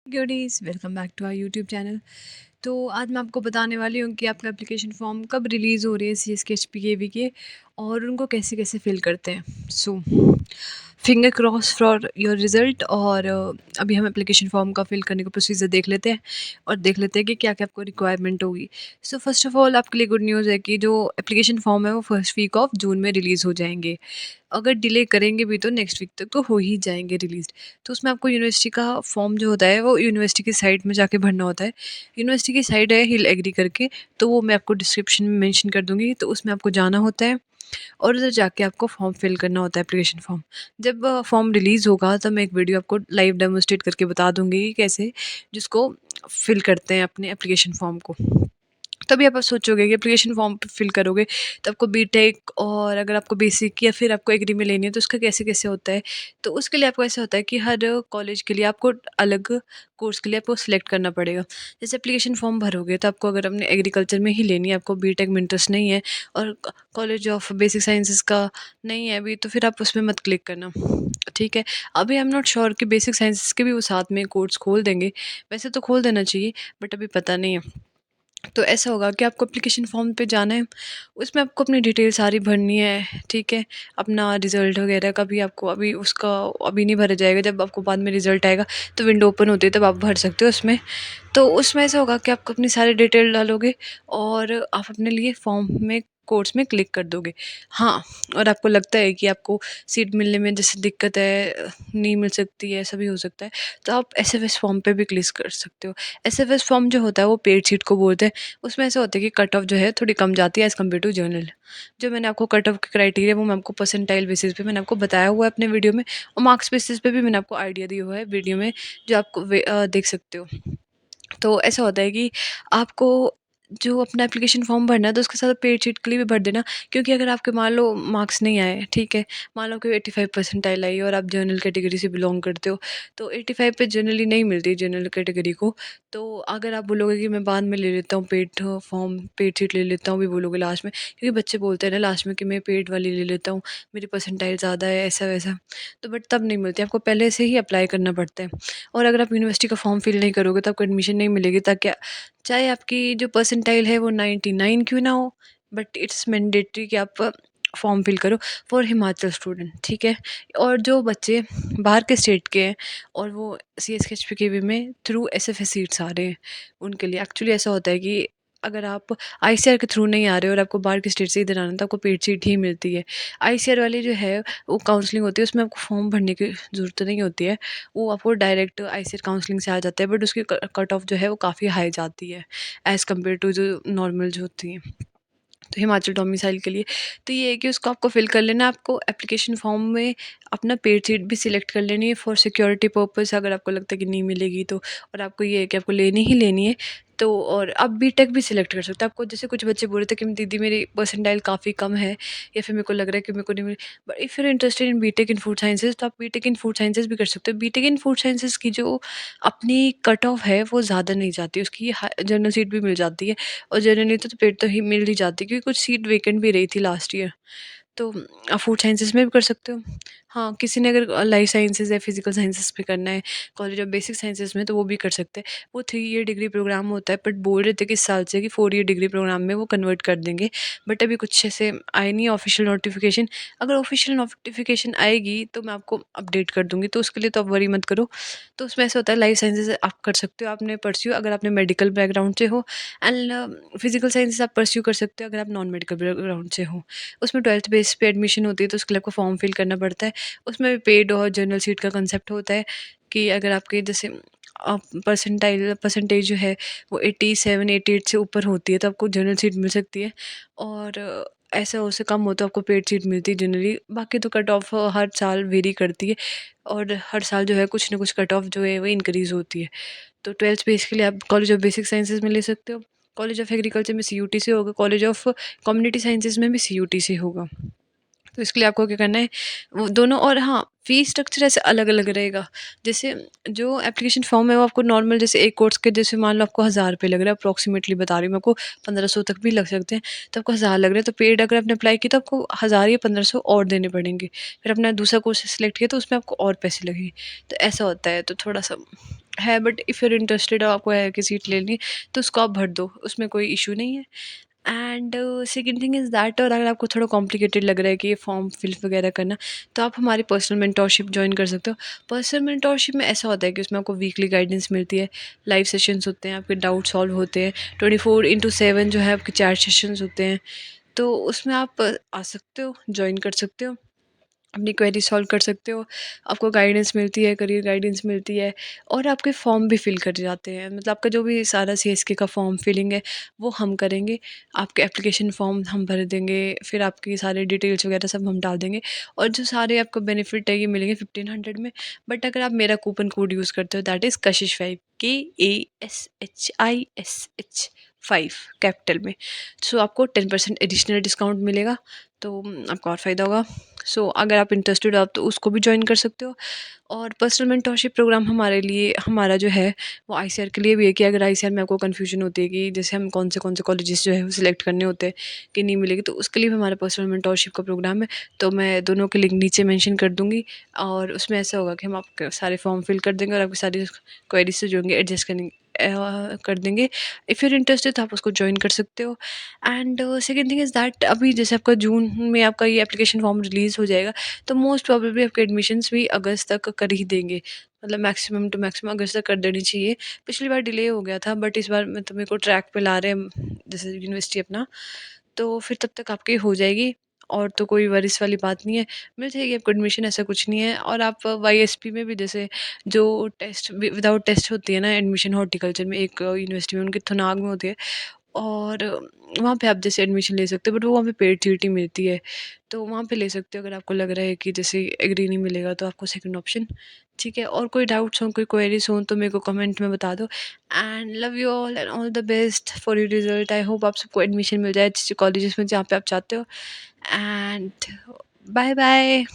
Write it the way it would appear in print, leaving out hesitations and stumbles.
Goodies welcome back to our YouTube channel. तो आज मैं आपको बताने वाली हूँ कि आपका एप्लीकेशन फॉर्म कब रिलीज़ हो रही है C S K H P K V के और उनको कैसे कैसे फिल करते हैं। So finger cross for your result. और अभी हम एप्लीकेशन फॉर्म का फिल करने का प्रोसीजर देख लेते हैं और देख लेते हैं कि क्या क्या आपको रिक्वायरमेंट होगी। सो फर्स्ट ऑफ ऑल आपके लिए गुड न्यूज़ है कि जो एप्लीकेशन फॉर्म है वो फर्स्ट वीक ऑफ जून में रिलीज़ हो जाएंगे। अगर डिले करेंगे भी तो नेक्स्ट वीक तक तो हो ही जाएंगे रिलीज़। तो उसमें आपको यूनिवर्सिटी का फॉर्म जो होता है वो यूनिवर्सिटी की साइट में जाके भरना होता है। यूनिवर्सिटी की साइट है हिल एग्री करके, तो वो मैं आपको डिस्क्रिप्शन में मेंशन कर दूँगी, तो उसमें आपको जाना होता है और उधर जाके आपको फॉर्म फिल करना होता है एप्लीकेशन फॉर्म। जब फॉर्म रिलीज़ होगा तब मैं एक वीडियो आपको लाइव डेमोन्स्ट्रेट करके बता दूँगी कि कैसे जिसको फिल करते हैं अपने एप्लीकेशन फॉर्म को। तभी आप सोचोगे कि एप्लीकेशन फॉर्म फिल करोगे तो आपको बीटेक और अगर आपको बेसिक या फिर आपको एग्री में लेनी है तो उसका कैसे कैसे होता है। तो उसके लिए आपको ऐसा होता है कि हर कॉलेज के लिए आपको अलग कोर्स के लिए आपको सिलेक्ट करना पड़ेगा। जैसे एप्लीकेशन फॉर्म भरोगे तो आपको अगर अपने एग्रीकल्चर में ही लेनी है, आपको बीटेक में इंटरेस्ट नहीं है और कॉलेज ऑफ बेसिक साइंसेस का नहीं है अभी, तो फिर आप उसमें मत क्लिक करना। ठीक है। अभी आई एम नॉट श्योर कि बेसिक साइंसेस के भी वो साथ में कोर्स खोल देंगे। वैसे तो खोल देना चाहिए बट अभी पता नहीं है। तो ऐसा होगा कि आपको एप्लीकेशन फॉर्म पे जाना है, उसमें आपको अपनी डिटेल सारी भरनी है, ठीक है? अपना रिज़ल्ट वगैरह का भी आपको अभी उसका अभी नहीं भरा जाएगा, जब आपको बाद में रिज़ल्ट आएगा तो विंडो ओपन होती है तब आप भर सकते हो उसमें। तो उसमें ऐसा होगा कि आप अपनी सारी डिटेल डालोगे और आप अपने लिए फॉर्म में कोर्स में क्लिक कर दोगे। हाँ, और आपको लगता है कि आपको सीट मिलने में जैसे दिक्कत है, नहीं मिल सकती है, ऐसा भी हो सकता है, तो आप एसएफएस फॉर्म पे भी क्लिक कर सकते हो। एसएफएस फॉर्म जो होता है वो पेड सीट को बोलते हैं। उसमें ऐसा होता है कि कट ऑफ जो है थोड़ी कम जाती है एज़ कम्पेयर टू जनरल। जो मैंने आपको कट ऑफ के क्राइटेरिया वो मैं आपको परसेंटाइल बेसिस पे मैंने आपको बताया हुआ है अपने वीडियो में, और मार्क्स बेसिस पे भी मैंने आपको आइडिया दिया हुआ है वीडियो में, जो आपको देख सकते हो। तो ऐसा होता है कि आपको जो अपना एप्लीकेशन फॉर्म भरना है तो उसके साथ पेड शीट के लिए भी भर देना, क्योंकि अगर आपके मान लो मार्क्स नहीं आए, ठीक है, मान लो कि 85 परसेंटाइल आई और आप जनरल कैटेगरी से बिलोंग करते हो, तो 85 पे जनरली नहीं मिलती जनरल कैटेगरी को। तो अगर आप बोलोगे कि मैं बाद में ले लेता हूँ पेड फॉर्म, पेड शीट ले लेता हूँ भी बोलोगे लास्ट में, क्योंकि बच्चे बोलते हैं ना लास्ट में कि मैं पेड वाली ले लेता हूँ, मेरी परसेंटाइल ज़्यादा है, ऐसा वैसा। तो बट तब नहीं मिलती, आपको पहले से ही अप्लाई करना पड़ता है। और अगर आप यूनिवर्सिटी का फॉर्म फिल नहीं करोगे तो आपको एडमिशन नहीं मिलेगी, ताकि चाहे आपकी जो परसेंटाइल है वो 99 क्यों ना हो, बट इट्स मैंडेटरी कि आप फॉर्म फिल करो फॉर हिमाचल स्टूडेंट, ठीक है। और जो बच्चे बाहर के स्टेट के हैं और वो C S K H P K V में through S F S seats आ रहे हैं, उनके लिए एक्चुअली ऐसा होता है कि अगर आप आई सी आर के थ्रू नहीं आ रहे हो और आपको बाहर के स्टेट से इधर आना है तो आपको पेड सीट ही मिलती है। आई सी आर वाली जो है वो काउंसलिंग होती है, उसमें आपको फॉर्म भरने की ज़रूरत नहीं होती है। वो आपको डायरेक्ट आईसीएसई काउंसलिंग से आ जाता है, बट उसकी कट ऑफ जो है वो काफ़ी हाई जाती है एज़ कम्पेयर टू जो नॉर्मल जो होती हैं, तो हिमाचल डोमिसाइल के लिए। तो ये है कि उसको आपको फिल कर लेना है, आपको एप्लीकेशन फॉर्म में अपना पेड सीट भी सिलेक्ट कर लेनी है फॉर सिक्योरिटी पर्पस, अगर आपको लगता है कि नहीं मिलेगी तो। और आपको ये है कि आपको लेनी ही लेनी है। तो और आप बीटेक भी सिलेक्ट कर सकते हो। आपको जैसे कुछ बच्चे बोल रहे थे कि दीदी मेरी परसेंटाइल काफ़ी कम है, या फिर मेरे को लग रहा है कि मेरे को नहीं मिली, but if you interested in B Tech in food sciences तो आप बीटेक इन फूड साइंसेज भी कर सकते हो। बीटेक इन फूड साइंसेज की जो अपनी कट ऑफ है वो ज़्यादा नहीं जाती, उसकी जनरल सीट भी मिल जाती है। और जनरली तो पेड तो ही मिल ही जाती है, क्योंकि कुछ सीट वेकेंट भी रही थी लास्ट ईयर। तो आप फूड साइंसेस में भी कर सकते हो। हाँ, किसी ने अगर लाइफ साइंसेस या फिजिकल साइंसेस में करना है कॉलेज ऑफ बेसिक साइंसेस में, तो वो भी कर सकते हैं। वो 3 ईयर डिग्री प्रोग्राम होता है, बट बोल रहे थे कि इस साल से कि 4 ईयर डिग्री प्रोग्राम में वो कन्वर्ट कर देंगे। बट अभी कुछ ऐसे आए नहीं ऑफिशियल नोटिफिकेशन। अगर ऑफिशियल नोटिफिकेशन आएगी तो मैं आपको अपडेट कर दूंगी, तो उसके लिए तो आप वरी मत करो। तो उसमें ऐसा होता है लाइफ साइंसेस आप कर सकते हो, आपने परस्यू अगर आपने मेडिकल बैकग्राउंड से हो, एंड फिजिकल साइंसेस आप परस्यू कर सकते हो अगर आप नॉन मेडिकल बैकग्राउंड से हो। उसमें 12th बेस पे एडमिशन होती है, तो उसके लिए आपको फॉर्म फिल करना पड़ता है। उसमें भी पेड और जनरल सीट का कंसेप्ट होता है कि अगर आपके जैसे परसेंटेज जो है वो 87 88 से ऊपर होती है तो आपको जनरल सीट मिल सकती है। और ऐसा उससे कम हो तो आपको पेड सीट मिलती है जनरली। बाकी तो कट ऑफ हर साल वेरी करती है, और हर साल जो है कुछ ना कुछ कट ऑफ जो है वो इंक्रीज़ होती है। तो 12th बेस के लिए आप कॉलेज ऑफ बेसिक साइंसेज़ में ले सकते हो। कॉलेज ऑफ एग्रीकल्चर में सीयूटी से होगा, कॉलेज ऑफ कम्युनिटी साइंसेज़ में भी सीयूटी से होगा। तो इसके लिए आपको क्या करना है, वो दोनों, और हाँ, फ़ीस स्ट्रक्चर ऐसे अलग-अलग रहेगा। जैसे जो एप्लीकेशन फ़ॉर्म है वो आपको नॉर्मल, जैसे एक कोर्स के जैसे मान लो आपको ₹1000 लग रहा है, अप्रॉक्सिमेटली बता रही हूँ मैं आपको, 1500 तक भी लग सकते हैं। तो आपको 1000 लग रहे हैं, तो पेड अगर आपने अप्लाई किया तो आपको 1000 या 1500 और देने पड़ेंगे। फिर अपना दूसरा कोर्स सिलेक्ट किया तो उसमें आपको और पैसे लगेंगे। तो ऐसा होता है, तो थोड़ा-सा है, but if you are interested और आपको है कि सीट लेनी है, तो उसको आप भर दो, उसमें कोई इश्यू नहीं है। And second thing is that, और अगर आपको थोड़ा कॉम्प्लिकेटेड लग रहा है कि ये फॉर्म फिल वगैरह करना, तो आप हमारी पर्सनल मेंटोरशिप ज्वाइन कर सकते हो। पर्सनल मेंटोरशिप में ऐसा होता है कि उसमें आपको वीकली गाइडेंस मिलती है, लाइव सेशंस होते हैं, आपके डाउट सॉल्व होते हैं, 24/7 जो है आपके चैट सेशंस होते हैं। तो उसमें आप आ सकते हो, ज्वाइन कर सकते हो, अपनी क्वेरी सॉल्व कर सकते हो। आपको गाइडेंस मिलती है, करियर गाइडेंस मिलती है, और आपके फॉर्म भी फिल कर जाते हैं। मतलब आपका जो भी सारा सीएसके का फॉर्म फिलिंग है वो हम करेंगे। आपके एप्लीकेशन फॉर्म हम भर देंगे, फिर आपकी सारे डिटेल्स वगैरह सब हम डाल देंगे, और जो सारे आपको बेनिफिट है ये मिलेंगे 1500 में। बट अगर आप मेरा कूपन कोड यूज़ करते हो, that is Kashish 5, KASHISH 5 capital में, सो आपको 10% एडिशनल डिस्काउंट मिलेगा। तो आपको और फ़ायदा होगा। सो अगर आप इंटरेस्टेड हो, आप तो उसको भी ज्वाइन कर सकते हो। और पर्सनल मेंटोरशिप प्रोग्राम हमारे लिए, हमारा जो है वो आईसीआर के लिए भी है, कि अगर आईसीआर में आपको कन्फ्यूजन होती है कि जैसे हम कौन से कॉलेजेस जो है वो सिलेक्ट करने होते हैं कि नहीं मिलेगी, तो उसके लिए भी हमारा पर्सनल मेंटोरशिप का प्रोग्राम है। तो मैं दोनों के लिंक नीचे मेंशन कर दूंगी, और उसमें ऐसा होगा कि हम आपके सारे फॉर्म फिल कर देंगे और आपकी सारी क्वेरीज से जो होंगे एडजस्ट कर देंगे। इफ़ यू इंटरेस्टेड तो आप उसको ज्वाइन कर सकते हो। And second thing is that, अभी जैसे आपका जून में आपका ये एप्लीकेशन फॉर्म रिलीज़ हो जाएगा, तो मोस्ट प्रोबेबली आपके एडमिशन्स भी अगस्त तक कर ही देंगे। मतलब मैक्सिमम टू मैक्सिमम अगस्त तक कर देनी चाहिए। पिछली बार डिले हो गया था, बट इस बार मतलब मेरे को ट्रैक पे ला रहे हैं जैसे यूनिवर्सिटी अपना, तो फिर तब तक आपकी हो जाएगी, और तो कोई वरीस वाली बात नहीं है। मिल जाएगी आपको एडमिशन, ऐसा कुछ नहीं है। और आप वाईएसपी में भी जैसे जो टेस्ट विदाउट टेस्ट होती है ना एडमिशन, हॉर्टिकल्चर में एक यूनिवर्सिटी में उनकी थनाग में होती है, और वहाँ पे आप जैसे एडमिशन ले सकते हो, बट वो वहाँ पे पेड सीटी मिलती है, तो वहाँ पे ले सकते हो। अगर आपको लग रहा है कि जैसे एग्री नहीं मिलेगा, तो आपको सेकंड ऑप्शन, ठीक है। और कोई डाउट्स हो, कोई क्वेरीज हो, तो मेरे को कमेंट में बता दो। And love you all and all the best for your result. I hope आप सबको एडमिशन मिल जाए अच्छे कॉलेजेस में जहाँ पे आप चाहते हो। And bye bye.